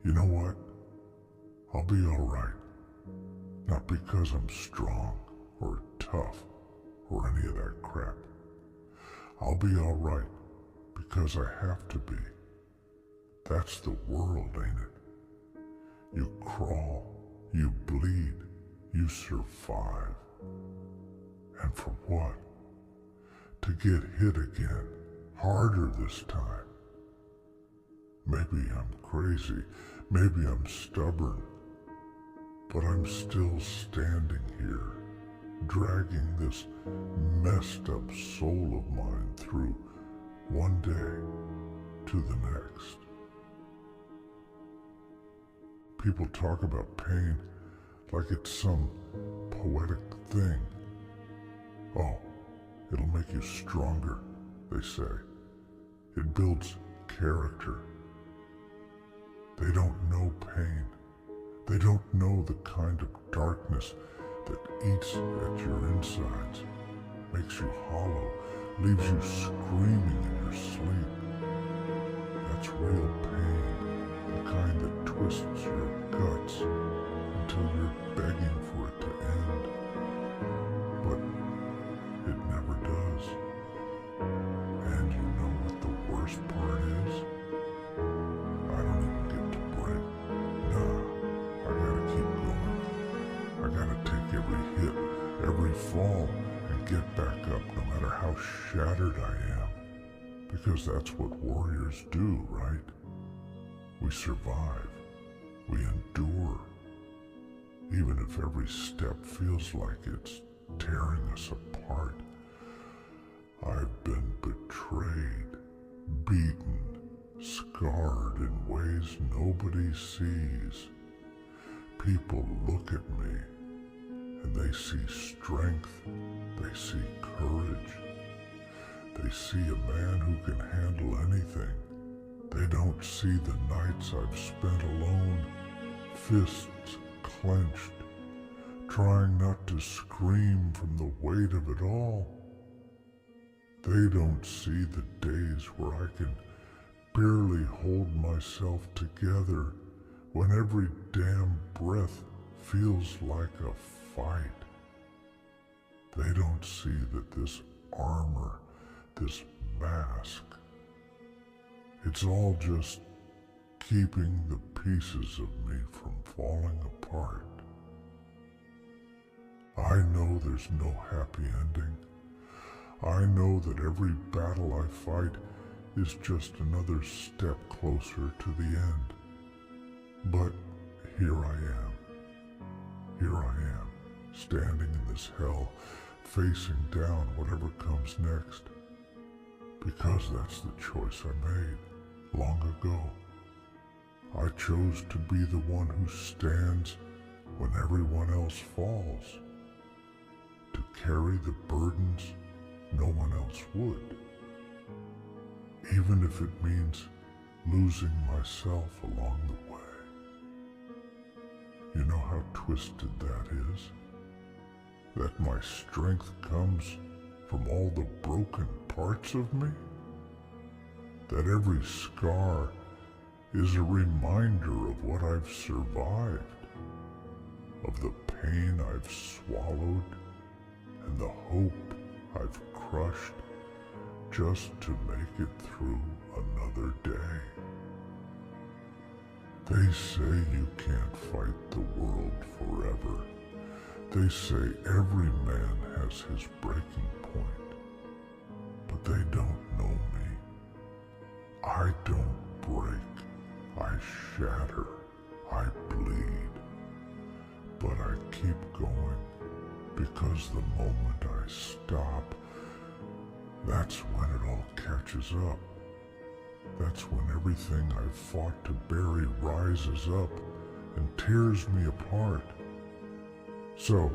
You know what? I'll be alright. Not because I'm strong or tough or any of that crap. I'll be alright because I have to be. That's the world, ain't it? You crawl, you bleed, you survive. And for what? To get hit again, harder this time. Maybe I'm crazy, maybe I'm stubborn, but I'm still standing here, dragging this messed up soul of mine through one day to the next. People talk about pain like it's some poetic thing. Oh, it'll make you stronger, they say. It builds character. They don't know pain. They don't know the kind of darkness that eats at your insides, makes you hollow, leaves you screaming in your sleep. That's real pain, the kind that twists your guts until you're begging for it to end. But it never does. And you know what the worst part is? I don't even get to break. Nah, I gotta keep going. I gotta take every hit, every fall, and get back up no matter how shattered I am. Because that's what warriors do, right? We survive. We endure. Even if every step feels like it's tearing us apart. I've been betrayed, beaten, scarred in ways nobody sees. People look at me and they see strength, they see courage. They see a man who can handle anything. They don't see the nights I've spent alone, fists clenched, trying not to scream from the weight of it all. They don't see the days where I can barely hold myself together when every damn breath feels like a fight. They don't see that this armor, this mask, it's all just keeping the pieces of me from falling apart. I know there's no happy ending. I know that every battle I fight is just another step closer to the end. But here I am. Here I am, standing in this hell, facing down whatever comes next. Because that's the choice I made long ago. I chose to be the one who stands when everyone else falls. To carry the burdens no one else would. Even if it means losing myself along the way. You know how twisted that is? That my strength comes from all the broken parts of me? That every scar is a reminder of what I've survived, of the pain I've swallowed, and the hope I've crushed just to make it through another day. They say you can't fight the world forever. They say every man has his breaking point, but they don't know me. I don't break, I shatter, I bleed, but I keep going because the moment I stop, that's when it all catches up. That's when everything I've fought to bury rises up and tears me apart. So,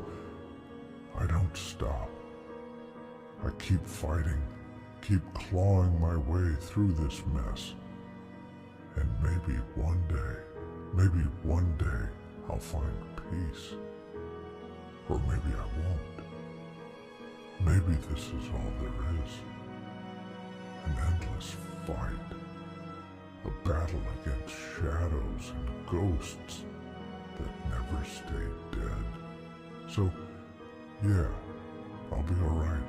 I don't stop. I keep fighting, keep clawing my way through this mess. And maybe one day, I'll find peace. Or maybe I won't. Maybe this is all there is. An endless fight. A battle against shadows and ghosts that never stayed dead. So, yeah, I'll be alright.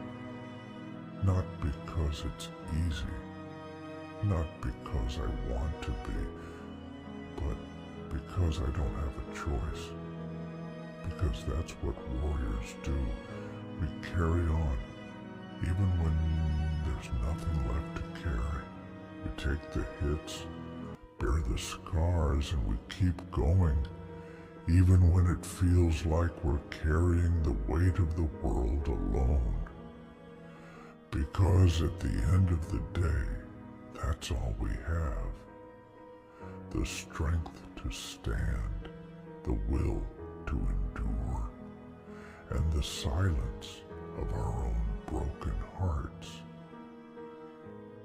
Not because it's easy, not because I want to be, but because I don't have a choice. Because that's what warriors do. We carry on, even when there's nothing left to carry. We take the hits, bear the scars, and we keep going, even when it feels like we're carrying the weight of the world alone. Because at the end of the day, that's all we have. The strength to stand, the will to endure, and the silence of our own broken hearts,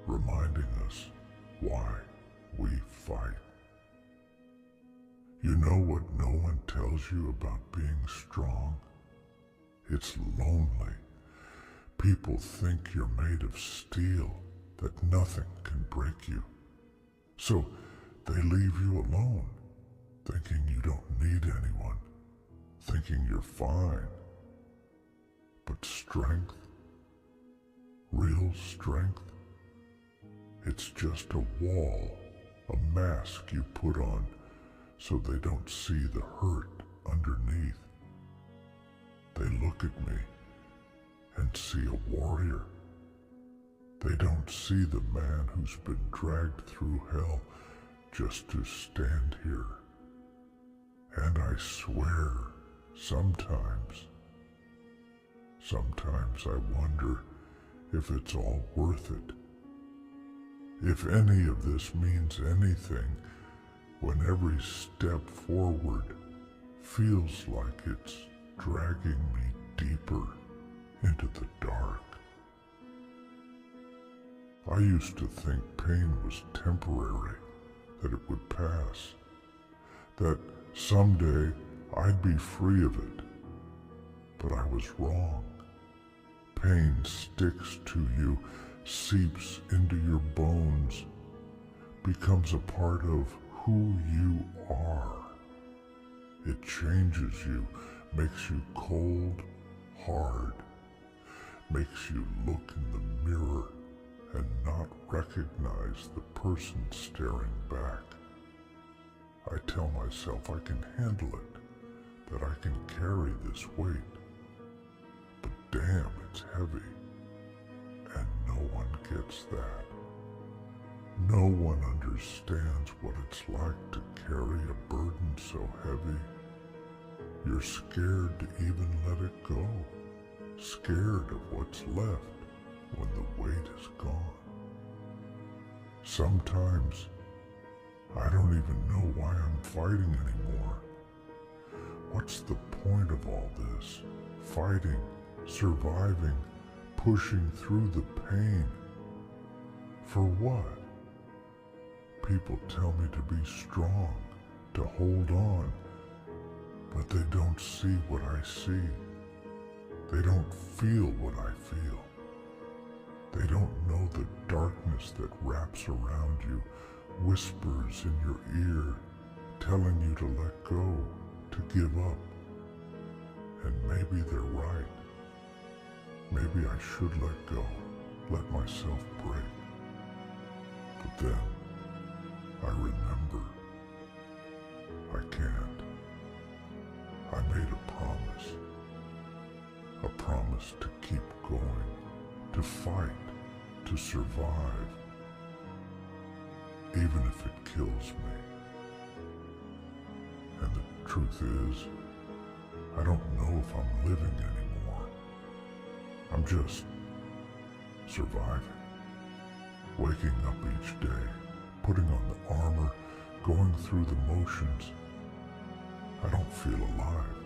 reminding us why we fight. You know what no one tells you about being strong? It's lonely. People think you're made of steel, that nothing can break you. So they leave you alone, thinking you don't need anyone, thinking you're fine. But strength, real strength, it's just a wall, a mask you put on so they don't see the hurt underneath. They look at me and see a warrior. They don't see the man who's been dragged through hell just to stand here. And I swear, sometimes I wonder if it's all worth it. If any of this means anything, when every step forward feels like it's dragging me deeper into the dark. I used to think pain was temporary, that it would pass, that someday I'd be free of it. But I was wrong. Pain sticks to you, seeps into your bones, becomes a part of who you are. It changes you, makes you cold, hard, makes you look in the mirror and not recognize the person staring back. I tell myself I can handle it, that I can carry this weight. But damn, it's heavy. And no one gets that. No one understands what it's like to carry a burden so heavy. You're scared to even let it go. Scared of what's left when the weight is gone. Sometimes I don't even know why I'm fighting anymore. What's the point of all this? Fighting, surviving, pushing through the pain. For what? People tell me to be strong, to hold on, but they don't see what I see. They don't feel what I feel. They don't know the darkness that wraps around you, whispers in your ear, telling you to let go, to give up. And maybe they're right. Maybe I should let go, let myself break. But then I remember I can't. I made a promise to keep going, to fight, to survive, even if it kills me. And the truth is, I don't know if I'm living anymore. I'm just surviving, waking up each day, putting on the armor, going through the motions. I don't feel alive.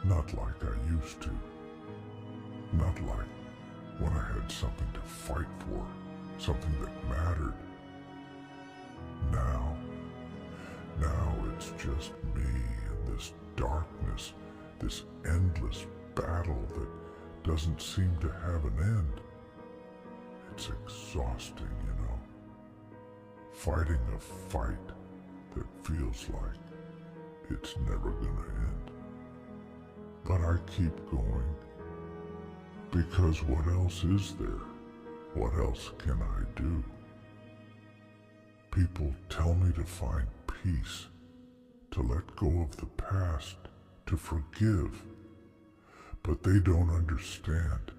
Not like I used to. Not like when I had something to fight for, something that mattered. Now it's just me and this darkness, this endless battle that doesn't seem to have an end. It's exhausting, you know. Fighting a fight that feels like it's never gonna end. But I keep going because what else is there? What else can I do? People tell me to find peace, to let go of the past, to forgive, but they don't understand.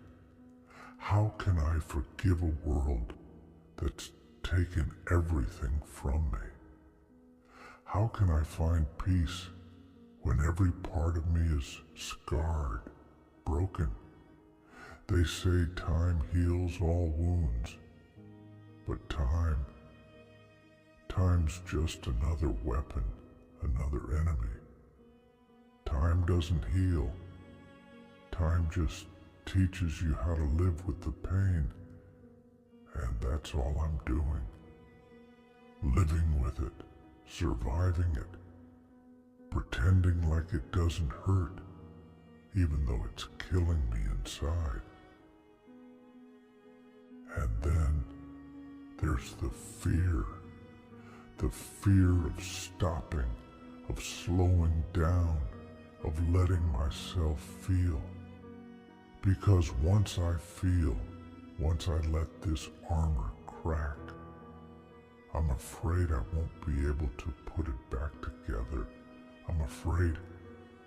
How can I forgive a world that's taken everything from me? How can I find peace when every part of me is scarred, broken? They say time heals all wounds, but time's just another weapon, another enemy. Time doesn't heal. Time just teaches you how to live with the pain, and that's all I'm doing. Living with it, surviving it, pretending like it doesn't hurt, even though it's killing me inside. And then there's the fear of stopping, of slowing down, of letting myself feel. Because once I feel, once I let this armor crack, I'm afraid I won't be able to put it back together. I'm afraid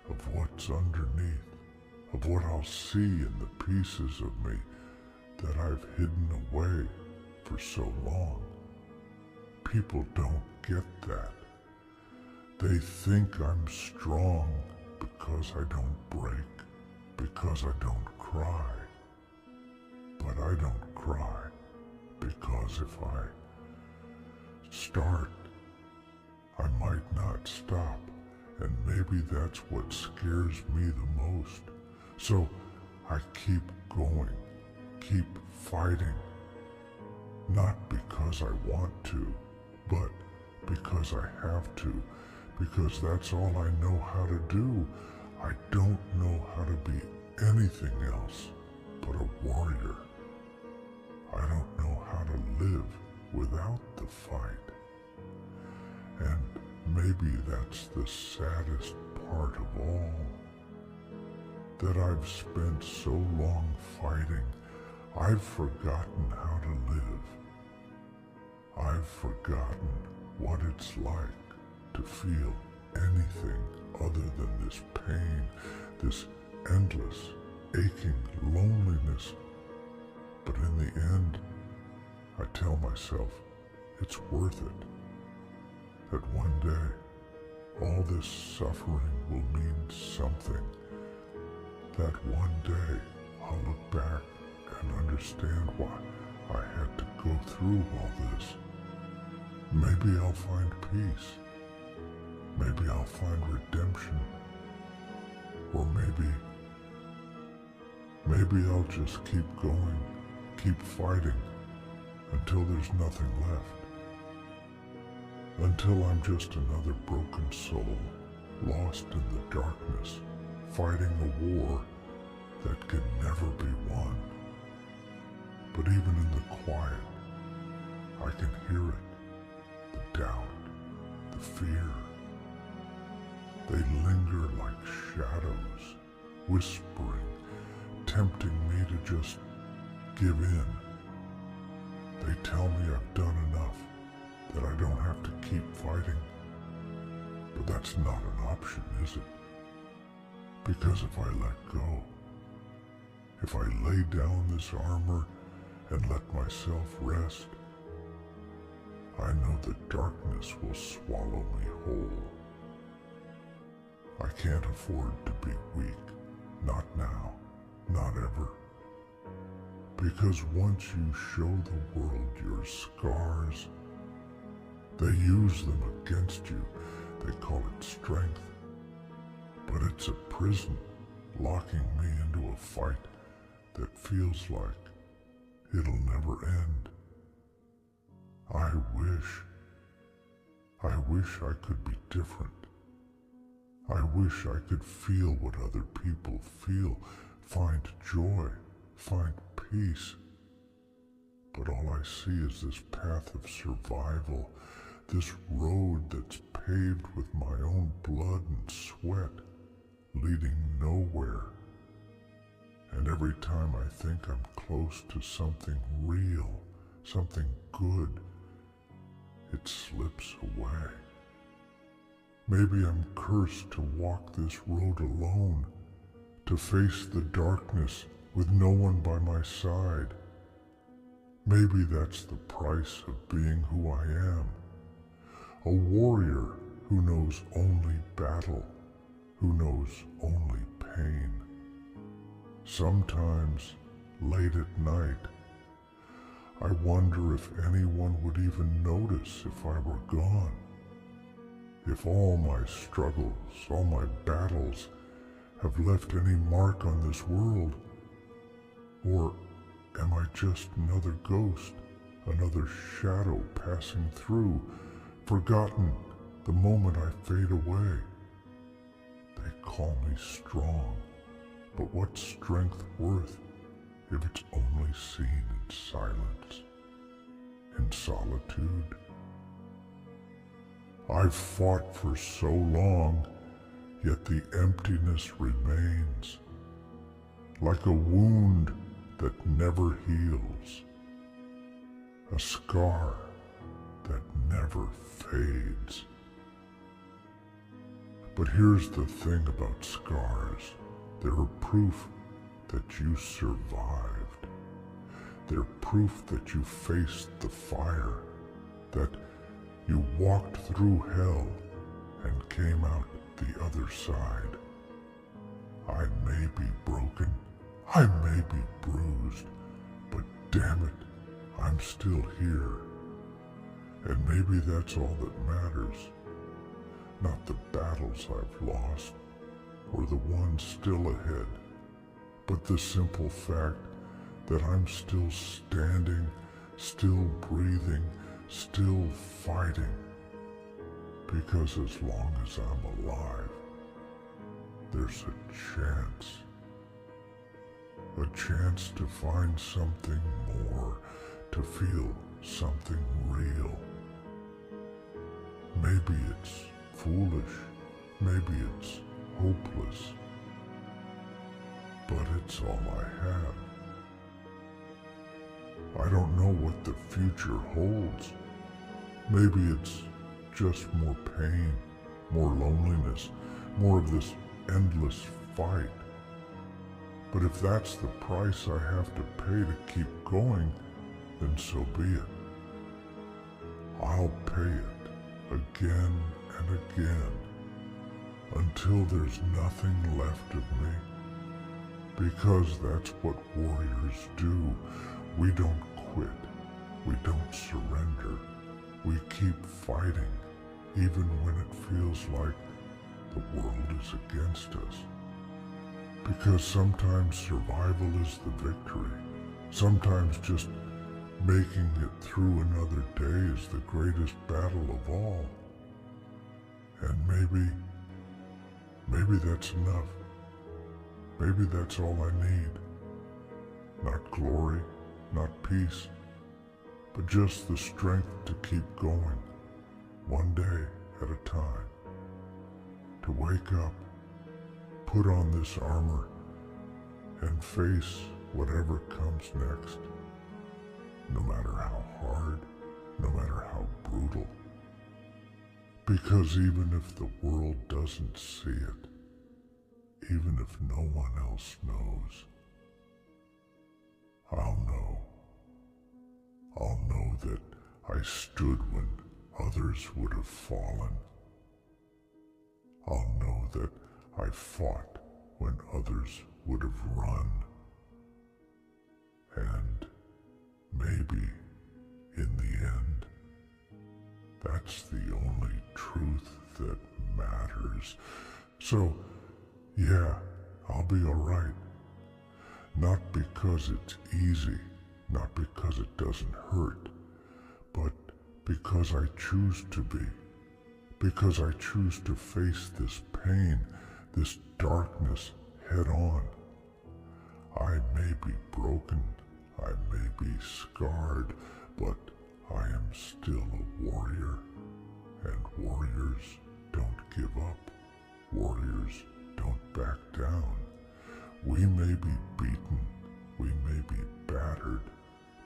of what's underneath, of what I'll see in the pieces of me that I've hidden away for so long. People don't get that. They think I'm strong because I don't break, because I don't cry. But I don't cry because if I start, I might not stop, and maybe that's what scares me the most. So I keep going, keep fighting, not because I want to, but because I have to, because that's all I know how to do. I don't know how to be anything else but a warrior. I don't know how to live without the fight. And maybe that's the saddest part of all, that I've spent so long fighting, I've forgotten how to live. I've forgotten what it's like to feel anything other than this pain, this endless, aching loneliness. But in the end, I tell myself it's worth it. That one day, all this suffering will mean something. That one day, I'll look back and understand why I had to go through all this. Maybe I'll find peace. Maybe I'll find redemption. Or maybe I'll just keep going, keep fighting, until there's nothing left. Until I'm just another broken soul, lost in the darkness, fighting a war that can never be won. But even in the quiet, I can hear it, the doubt, the fear. They linger like shadows, whispering, tempting me to just give in. They tell me I've done enough, that I don't have to keep fighting. But that's not an option, is it? Because if I let go, if I lay down this armor and let myself rest, I know the darkness will swallow me whole. I can't afford to be weak, not now, not ever. Because once you show the world your scars, they use them against you. They call it strength. But it's a prison, locking me into a fight that feels like it'll never end. I wish I could be different. I wish I could feel what other people feel, find joy, find peace. But all I see is this path of survival, this road that's paved with my own blood and sweat, leading nowhere. And every time I think I'm close to something real, something good, it slips away. Maybe I'm cursed to walk this road alone, to face the darkness with no one by my side. Maybe that's the price of being who I am. A warrior who knows only battle, who knows only pain. Sometimes, late at night, I wonder if anyone would even notice if I were gone. If all my struggles, all my battles have left any mark on this world, or am I just another ghost, another shadow passing through, forgotten the moment I fade away? They call me strong, but what's strength worth if it's only seen in silence, in solitude? I've fought for so long, yet the emptiness remains, like a wound that never heals, a scar that never fades. But here's the thing about scars. They're proof that you survived. They're proof that you faced the fire, that you walked through hell and came out the other side. I may be broken, I may be bruised, but damn it, I'm still here. And maybe that's all that matters. Not the battles I've lost, or the ones still ahead, but the simple fact that I'm still standing, still breathing, still fighting. Because as long as I'm alive, there's a chance to find something more, to feel something real. Maybe it's foolish, maybe it's hopeless, but it's all I have. I don't know what the future holds. Maybe it's just more pain, more loneliness, more of this endless fight. But if that's the price I have to pay to keep going, then so be it. I'll pay it again and again until there's nothing left of me. Because that's what warriors do. We don't quit. We don't surrender. We keep fighting, even when it feels like the world is against us. Because sometimes survival is the victory. Sometimes just making it through another day is the greatest battle of all. And maybe that's enough. Maybe that's all I need. Not glory, not peace, but just the strength to keep going, one day at a time. To wake up, put on this armor, and face whatever comes next, no matter how hard, no matter how brutal. Because even if the world doesn't see it, even if no one else knows, I'll know. I'll know that I stood when others would have fallen. I'll know that I fought when others would have run. And maybe, in the end, that's the only truth that matters. So, yeah, I'll be alright. Not because it's easy, not because it doesn't hurt, but because I choose to be. Because I choose to face this pain, this darkness head on. I may be broken, I may be scarred, but I am still a warrior, And warriors don't give up. Warriors don't back down. We may be beaten, we may be battered,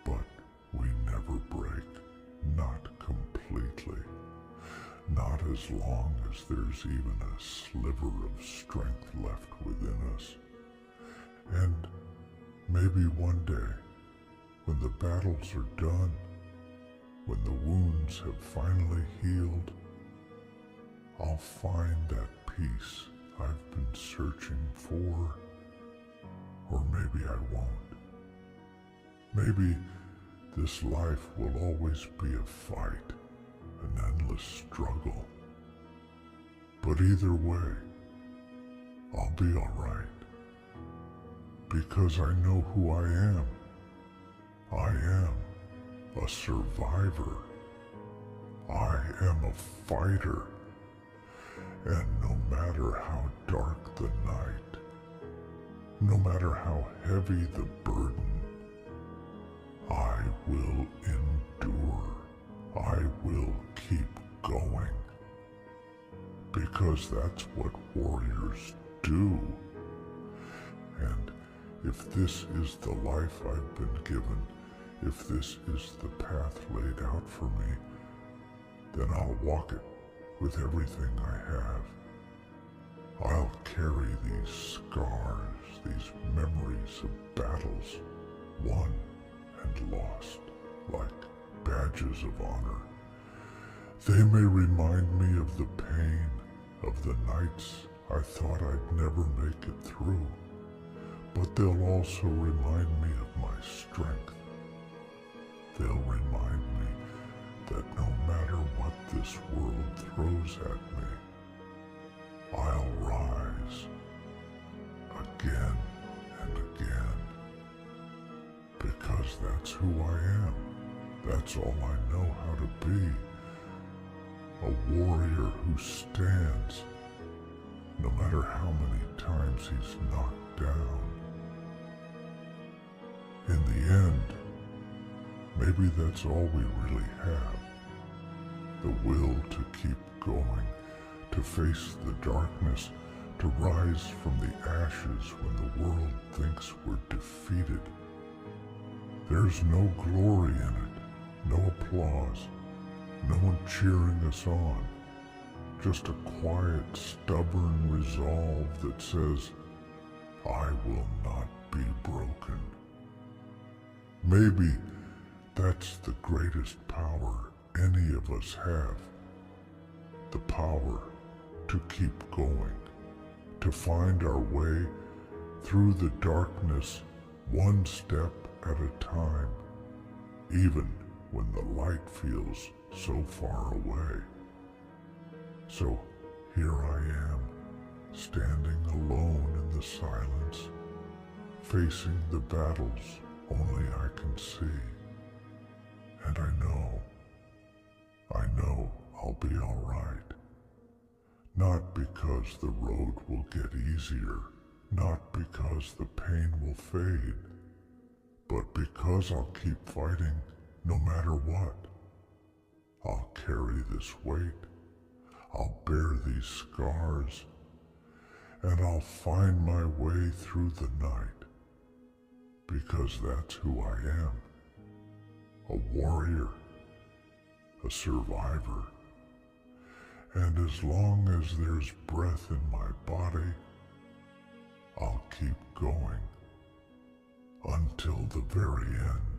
but we never break. Not completely. Not as long as there's even a sliver of strength left within us. And maybe one day, when the battles are done, when the wounds have finally healed, I'll find that peace I've been searching for. Or maybe I won't. Maybe this life will always be a fight, an endless struggle. But either way, I'll be all right. Because I know who I am. I am a survivor. I am a fighter. And no matter how dark the night, no matter how heavy the burden, I will endure. I will keep going. Because that's what warriors do. And if this is the life I've been given, if this is the path laid out for me, then I'll walk it with everything I have. I'll carry these scars, these memories of battles won and lost, like badges of honor. They may remind me of the pain of the nights I thought I'd never make it through, but they'll also remind me of my strength. They'll remind me that no matter what this world throws at me, I'll rise again and again, because that's who I am. That's all I know how to be. A warrior who stands, no matter how many times he's knocked down. In the end, maybe that's all we really have. The will to keep going, to face the darkness, to rise from the ashes when the world thinks we're defeated. There's no glory in it, no applause, no one cheering us on, just a quiet, stubborn resolve that says, I will not be broken. Maybe that's the greatest power any of us have. The power to keep going, to find our way through the darkness one step at a time, even when the light feels so far away. So here I am, standing alone in the silence, facing the battles only I can see. And I know I'll be all right. Not because the road will get easier, not because the pain will fade, but because I'll keep fighting no matter what. I'll carry this weight, I'll bear these scars, and I'll find my way through the night, because that's who I am. A warrior, a survivor. And as long as there's breath in my body, I'll keep going until the very end.